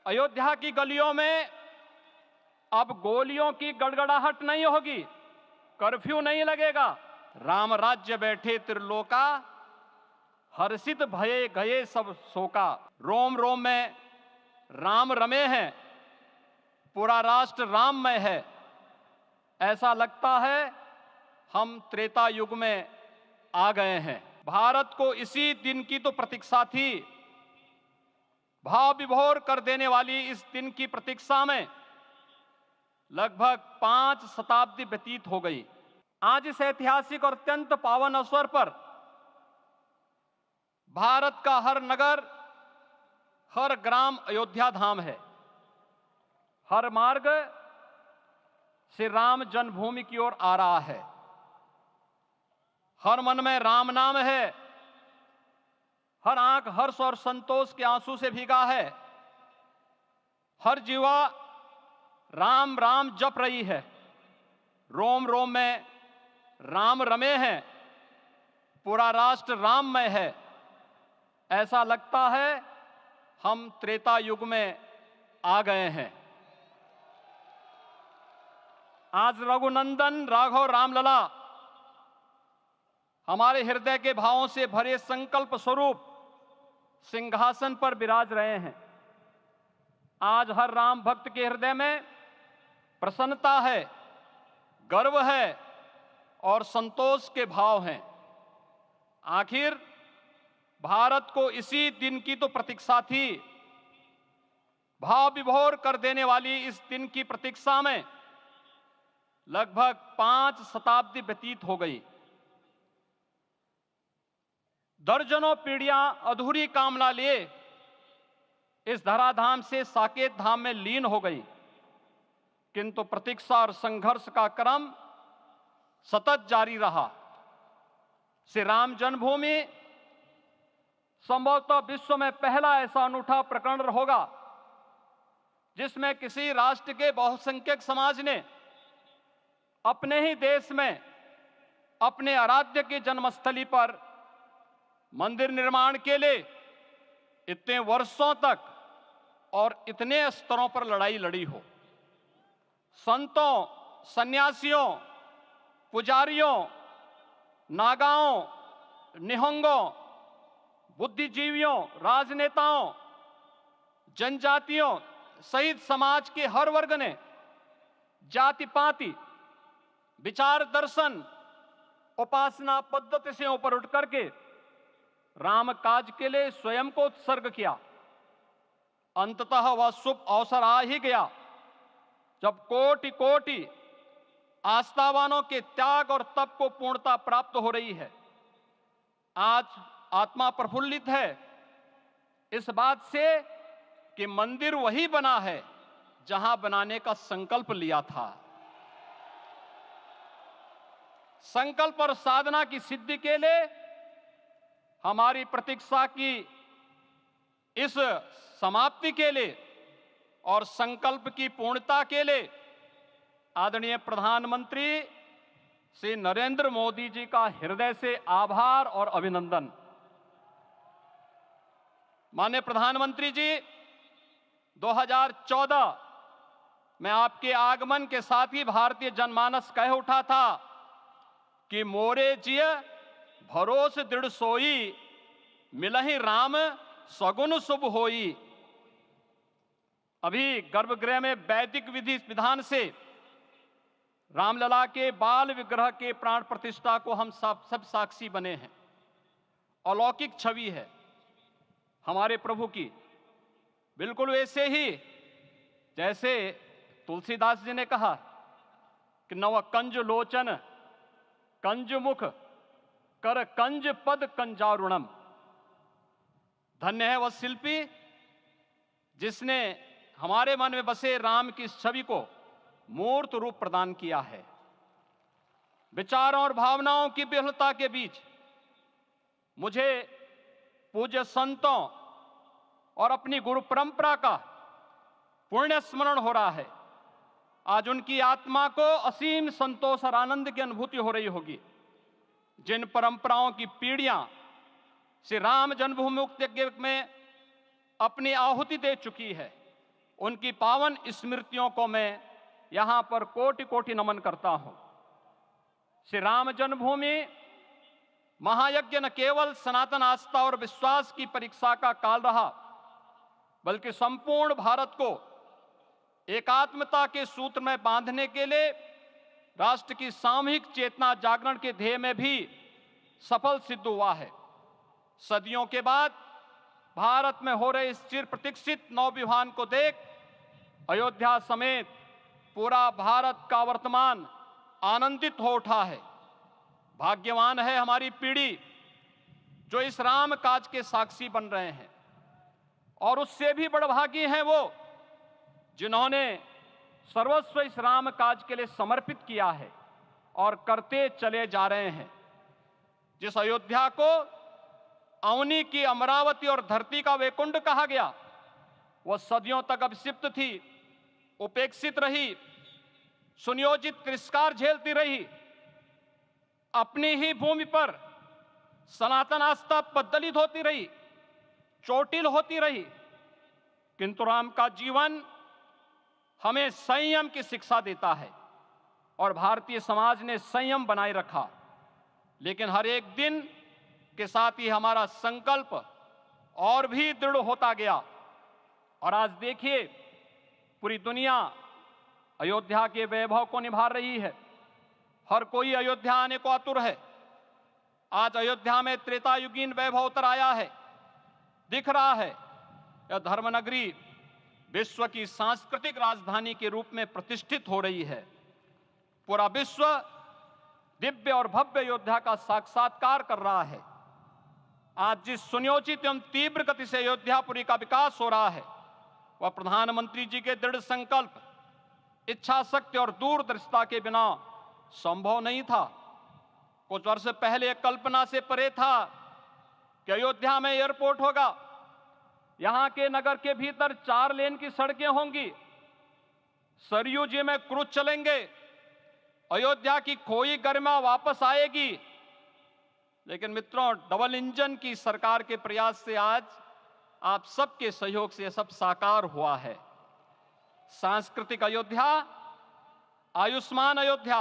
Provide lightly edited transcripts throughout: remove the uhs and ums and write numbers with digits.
अयोध्या की गलियों में अब गोलियों की गड़गड़ाहट नहीं होगी, कर्फ्यू नहीं लगेगा। राम राज्य बैठे त्रिलोका, हर्षित भये गए सब शोका। रोम रोम में राम रमे हैं, पूरा राष्ट्र राममय है। ऐसा लगता है हम त्रेता युग में आ गए हैं। भारत को इसी दिन की तो प्रतीक्षा थी। भाव विभोर कर देने वाली इस दिन की प्रतीक्षा में लगभग 5 शताब्दी व्यतीत हो गई। आज इस ऐतिहासिक और अत्यंत पावन अवसर पर भारत का हर नगर, हर ग्राम अयोध्या धाम है। हर मार्ग श्री राम जन्मभूमि की ओर आ रहा है। हर मन में राम नाम है। हर आंख हर्ष और संतोष के आंसू से भीगा है। हर जीवा राम राम जप रही है। रोम रोम में राम रमे हैं, पूरा राष्ट्र राममय है। ऐसा लगता है हम त्रेता युग में आ गए हैं। आज रघुनंदन राघव रामलला हमारे हृदय के भावों से भरे संकल्प स्वरूप सिंहासन पर विराज रहे हैं। आज हर राम भक्त के हृदय में प्रसन्नता है, गर्व है और संतोष के भाव हैं। आखिर भारत को इसी दिन की तो प्रतीक्षा थी। भाव विभोर कर देने वाली इस दिन की प्रतीक्षा में लगभग 5 शताब्दी व्यतीत हो गई। दर्जनों पीढ़ियां अधूरी कामना लिए इस धराधाम से साकेत धाम में लीन हो गई, किंतु प्रतीक्षा और संघर्ष का क्रम सतत जारी रहा। श्री राम जन्मभूमि संभवतः विश्व में पहला ऐसा अनूठा प्रकरण होगा जिसमें किसी राष्ट्र के बहुसंख्यक समाज ने अपने ही देश में अपने आराध्य की जन्मस्थली पर मंदिर निर्माण के लिए इतने वर्षों तक और इतने स्तरों पर लड़ाई लड़ी हो। संतों, सन्यासियों, पुजारियों, नागाओं, निहंगों, बुद्धिजीवियों, राजनेताओं, जनजातियों सहित समाज के हर वर्ग ने जाति पाति, विचार दर्शन, उपासना पद्धति से ऊपर उठ करके राम काज के लिए स्वयं को उत्सर्ग किया। अंततः वह शुभ अवसर आ ही गया जब कोटि कोटि आस्थावानों के त्याग और तप को पूर्णता प्राप्त हो रही है। आज आत्मा प्रफुल्लित है इस बात से कि मंदिर वही बना है जहां बनाने का संकल्प लिया था। संकल्प और साधना की सिद्धि के लिए हमारी प्रतीक्षा की इस समाप्ति के लिए और संकल्प की पूर्णता के लिए आदरणीय प्रधानमंत्री श्री नरेंद्र मोदी जी का हृदय से आभार और अभिनंदन। माननीय प्रधानमंत्री जी, 2014 में आपके आगमन के साथ ही भारतीय जनमानस कह उठा था कि मोरे जिय भरोस दृढ़ सोई, मिलहि राम सगुन शुभ होई। अभी गर्भगृह में वैदिक विधि विधान से रामलला के बाल विग्रह के प्राण प्रतिष्ठा को हम सब साक्षी बने हैं। अलौकिक छवि है हमारे प्रभु की, बिल्कुल वैसे ही जैसे तुलसीदास जी ने कहा कि नव कंज लोचन कंज मुख कर कंज पद कंजारुणम। धन्य है वह शिल्पी जिसने हमारे मन में बसे राम की छवि को मूर्त रूप प्रदान किया है। विचारों और भावनाओं की विहलता के बीच मुझे पूज्य संतों और अपनी गुरु परंपरा का पुण्य स्मरण हो रहा है। आज उनकी आत्मा को असीम संतोष और आनंद की अनुभूति हो रही होगी। जिन परंपराओं की पीढ़ियां श्री राम जन्मभूमि यज्ञ में अपनी आहुति दे चुकी है, उनकी पावन स्मृतियों को मैं यहां पर कोटि कोटि नमन करता हूं। श्री राम जन्मभूमि महायज्ञ न केवल सनातन आस्था और विश्वास की परीक्षा का काल रहा, बल्कि संपूर्ण भारत को एकात्मता के सूत्र में बांधने के लिए राष्ट्र की सामूहिक चेतना जागरण के ध्येय में भी सफल सिद्ध हुआ है। सदियों के बाद भारत में हो रहे इस चिर प्रतीक्षित नवविवाह को देख अयोध्या समेत पूरा भारत का वर्तमान आनंदित हो उठा है। भाग्यवान है हमारी पीढ़ी जो इस राम काज के साक्षी बन रहे हैं, और उससे भी बड़भागी हैं वो जिन्होंने सर्वस्व इस राम काज के लिए समर्पित किया है और करते चले जा रहे हैं। जिस अयोध्या को अवनी की अमरावती और धरती का वैकुंठ कहा गया, वह सदियों तक अभिषिप्त थी, उपेक्षित रही, सुनियोजित तिरस्कार झेलती रही। अपनी ही भूमि पर सनातन आस्था पद्दलित होती रही, चोटिल होती रही, किंतु राम का जीवन हमें संयम की शिक्षा देता है और भारतीय समाज ने संयम बनाए रखा। लेकिन हर एक दिन के साथ ही हमारा संकल्प और भी दृढ़ होता गया, और आज देखिए पूरी दुनिया अयोध्या के वैभव को निभा रही है। हर कोई अयोध्या आने को आतुर है। आज अयोध्या में त्रेतायुगीन वैभव उतर आया है। दिख रहा है यह धर्मनगरी विश्व की सांस्कृतिक राजधानी के रूप में प्रतिष्ठित हो रही है। पूरा विश्व दिव्य और भव्य अयोध्या का साक्षात्कार कर रहा है। आज जिस सुनियोजित एवं तीव्र गति से अयोध्यापुरी का विकास हो रहा है, वह प्रधानमंत्री जी के दृढ़ संकल्प, इच्छा शक्ति और दूरदर्शिता के बिना संभव नहीं था। कुछ वर्ष पहले कल्पना से परे था कि अयोध्या में एयरपोर्ट होगा, यहां के नगर के भीतर 4 लेन की सड़कें होंगी, सरयू जी में क्रूज चलेंगे, अयोध्या की खोई गरिमा वापस आएगी। लेकिन मित्रों, डबल इंजन की सरकार के प्रयास से आज आप सबके सहयोग से यह सब साकार हुआ है। सांस्कृतिक अयोध्या, आयुष्मान अयोध्या,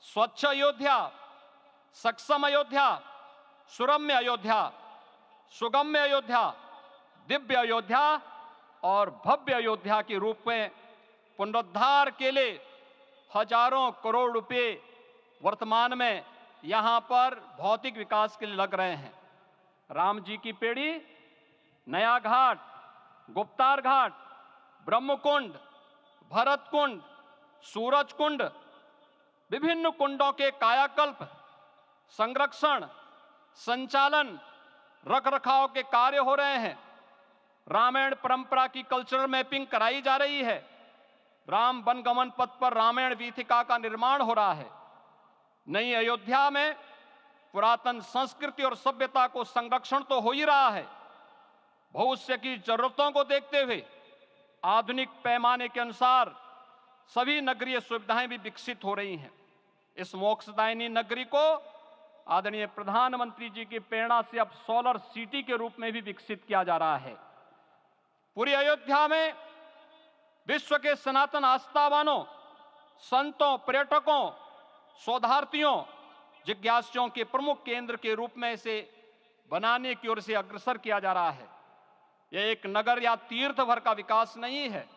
स्वच्छ अयोध्या, सक्षम अयोध्या, सुरम्य अयोध्या, सुगम्य अयोध्या, दिव्य अयोध्या और भव्य अयोध्या के रूप में पुनरुद्धार के लिए हजारों करोड़ रुपए वर्तमान में यहां पर भौतिक विकास के लिए लग रहे हैं। राम जी की पेड़ी, नया घाट, गुप्तार घाट, ब्रह्मकुंड, भरत कुंड, सूरज कुंड, विभिन्न कुंडों के कायाकल्प, संरक्षण, संचालन, रखरखाव के कार्य हो रहे हैं। रामायण परंपरा की कल्चरल मैपिंग कराई जा रही है। राम वनगमन पथ पर रामायण वीथिका का निर्माण हो रहा है। नई अयोध्या में पुरातन संस्कृति और सभ्यता को संरक्षण तो हो ही रहा है, भविष्य की जरूरतों को देखते हुए आधुनिक पैमाने के अनुसार सभी नगरीय सुविधाएं भी विकसित हो रही हैं। इस मोक्षदायिनी नगरी को आदरणीय प्रधानमंत्री जी की प्रेरणा से अब सोलर सिटी के रूप में भी विकसित किया जा रहा है। पूरी अयोध्या में विश्व के सनातन आस्थावानों, संतों, पर्यटकों, शोधार्थियों, जिज्ञासुओं के प्रमुख केंद्र के रूप में इसे बनाने की ओर से अग्रसर किया जा रहा है। यह एक नगर या तीर्थ भर का विकास नहीं है,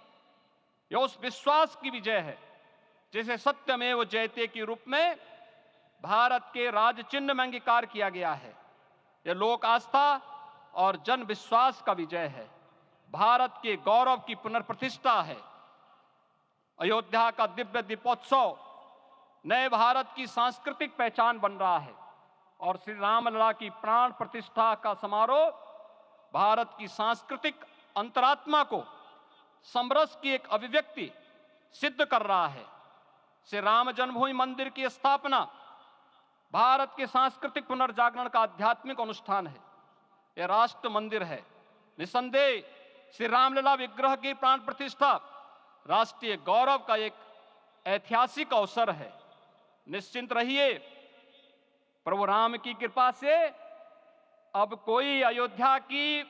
यह उस विश्वास की विजय है जिसे सत्यमेव जयते के रूप में भारत के राज चिन्ह में अंगीकार किया गया है। यह लोक आस्था और जन विश्वास का विजय है, भारत के गौरव की पुनर्प्रतिष्ठा है। अयोध्या का दिव्य दीपोत्सव नए भारत की सांस्कृतिक पहचान बन रहा है और श्री रामलला की प्राण प्रतिष्ठा का समारोह भारत की सांस्कृतिक अंतरात्मा को समरस की एक अभिव्यक्ति सिद्ध कर रहा है। श्री राम जन्मभूमि मंदिर की स्थापना भारत के सांस्कृतिक पुनर्जागरण का आध्यात्मिक अनुष्ठान है। यह राष्ट्र मंदिर है। निसंदेह श्री रामलला विग्रह की प्राण प्रतिष्ठा राष्ट्रीय गौरव का एक ऐतिहासिक अवसर है। निश्चिंत रहिए, प्रभु राम की कृपा से अब कोई अयोध्या की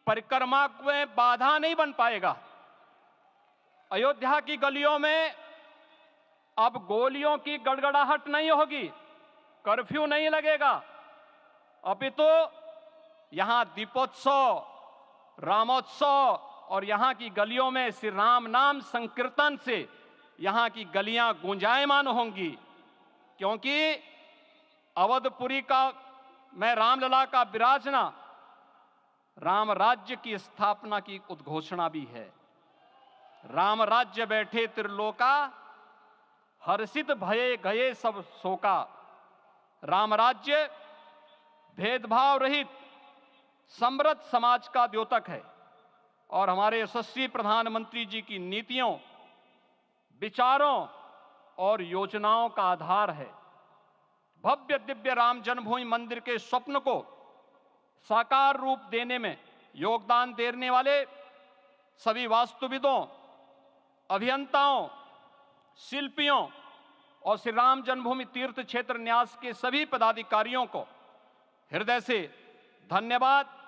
परिक्रमा में बाधा नहीं बन पाएगा। अयोध्या की गलियों में अब गोलियों की गड़गड़ाहट नहीं होगी, कर्फ्यू नहीं लगेगा, अपितु यहां दीपोत्सव, रामोत्सव और यहां की गलियों में श्री राम नाम संकीर्तन से यहां की गलियां गुंजायमान होंगी। क्योंकि अवधपुरी का में रामलला का विराजना राम राज्य की स्थापना की उद्घोषणा भी है। राम राज्य बैठे त्रिलोका, हर्षित भये गए सब शोका। राम राज्य भेदभाव रहित समृद्ध समाज का द्योतक है और हमारे यशस्वी प्रधानमंत्री जी की नीतियों, विचारों और योजनाओं का आधार है। भव्य दिव्य राम जन्मभूमि मंदिर के स्वप्न को साकार रूप देने में योगदान देने वाले सभी वास्तुविदों, अभियंताओं, शिल्पियों और श्री राम जन्मभूमि तीर्थ क्षेत्र न्यास के सभी पदाधिकारियों को हृदय से धन्यवाद